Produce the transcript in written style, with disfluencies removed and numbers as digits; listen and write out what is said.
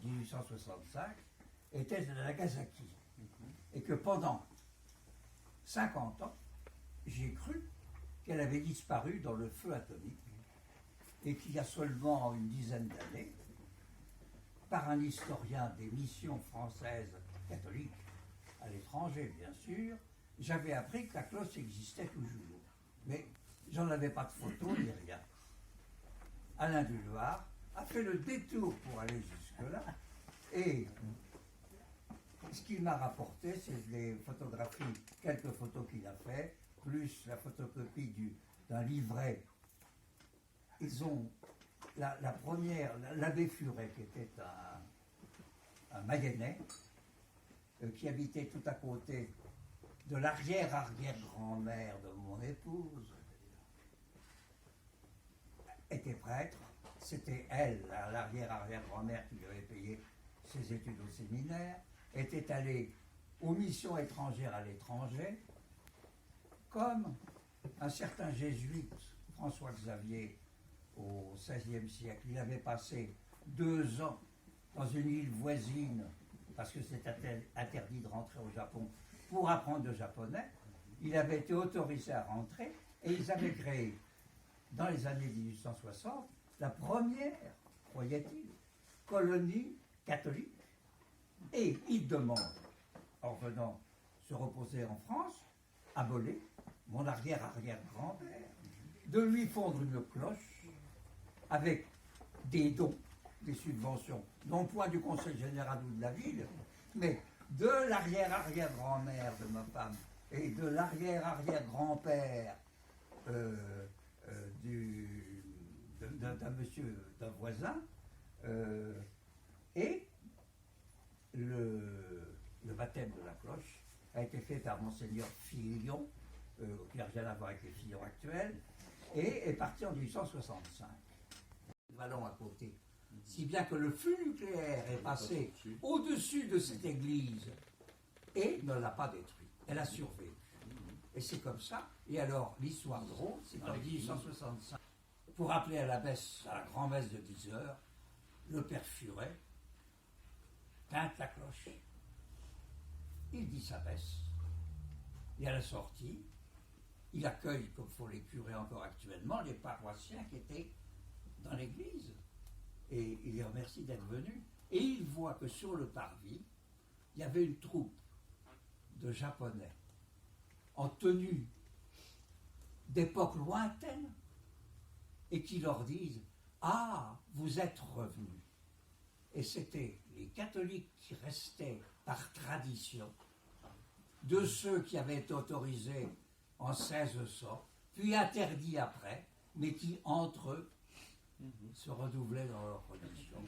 1865 était de Nagasaki. Et que pendant 50 ans, j'ai cru qu'elle avait disparu dans le feu atomique et qu'il y a seulement une dizaine d'années, par un historien des missions françaises catholiques, à l'étranger bien sûr, j'avais appris que la cloche existait toujours. Mais j'en avais pas de photo ni rien. Alain Duloir a fait le détour pour aller jusque-là et ce qu'il m'a rapporté, c'est les photographies, quelques photos qu'il a fait, plus la photocopie d'un livret. Ils ont la première, l'abbé Furet, qui était un Mayennais, qui habitait tout à côté de l'arrière-arrière-grand-mère de mon épouse, était prêtre. C'était elle, l'arrière-arrière-grand-mère, qui lui avait payé ses études au séminaire, était allée aux missions étrangères à l'étranger, comme un certain jésuite, François Xavier, au XVIe siècle. Il avait passé 2 ans dans une île voisine, parce que c'était interdit de rentrer au Japon, pour apprendre le japonais. Il avait été autorisé à rentrer, et ils avaient créé, dans les années 1860, la première, croyait-il, colonie catholique. Et il demande, en venant se reposer en France, à Bollé, mon arrière-arrière-grand-père, de lui fondre une cloche avec des dons, des subventions, non point du Conseil général ou de la ville, mais de l'arrière-arrière-grand-mère de ma femme et de l'arrière-arrière-grand-père d'un monsieur, d'un voisin, et le baptême de la cloche a été fait par Monseigneur Fillon, qui n'a rien à voir avec les Fillons actuels, et est parti en 1865. Vallon à côté. Si bien que le feu nucléaire est passé au-dessus de cette église et ne l'a pas détruite. Elle a survécu. Et c'est comme ça. Et alors, l'histoire drôle, c'est qu'en 1865, pour appeler à la messe, à la grand-messe de 10 heures, le père Furet teinte la cloche. Il dit sa messe. Et à la sortie, il accueille, comme font les curés encore actuellement, les paroissiens qui étaient dans l'église. Et il les remercie d'être venus. Et il voit que sur le parvis, il y avait une troupe de Japonais en tenue d'époque lointaine et qui leur disent « Ah, vous êtes revenus ». Et c'était les catholiques qui restaient par tradition de ceux qui avaient été autorisés en 1600, puis interdits après, mais qui, entre eux, se redoublaient dans leur religion.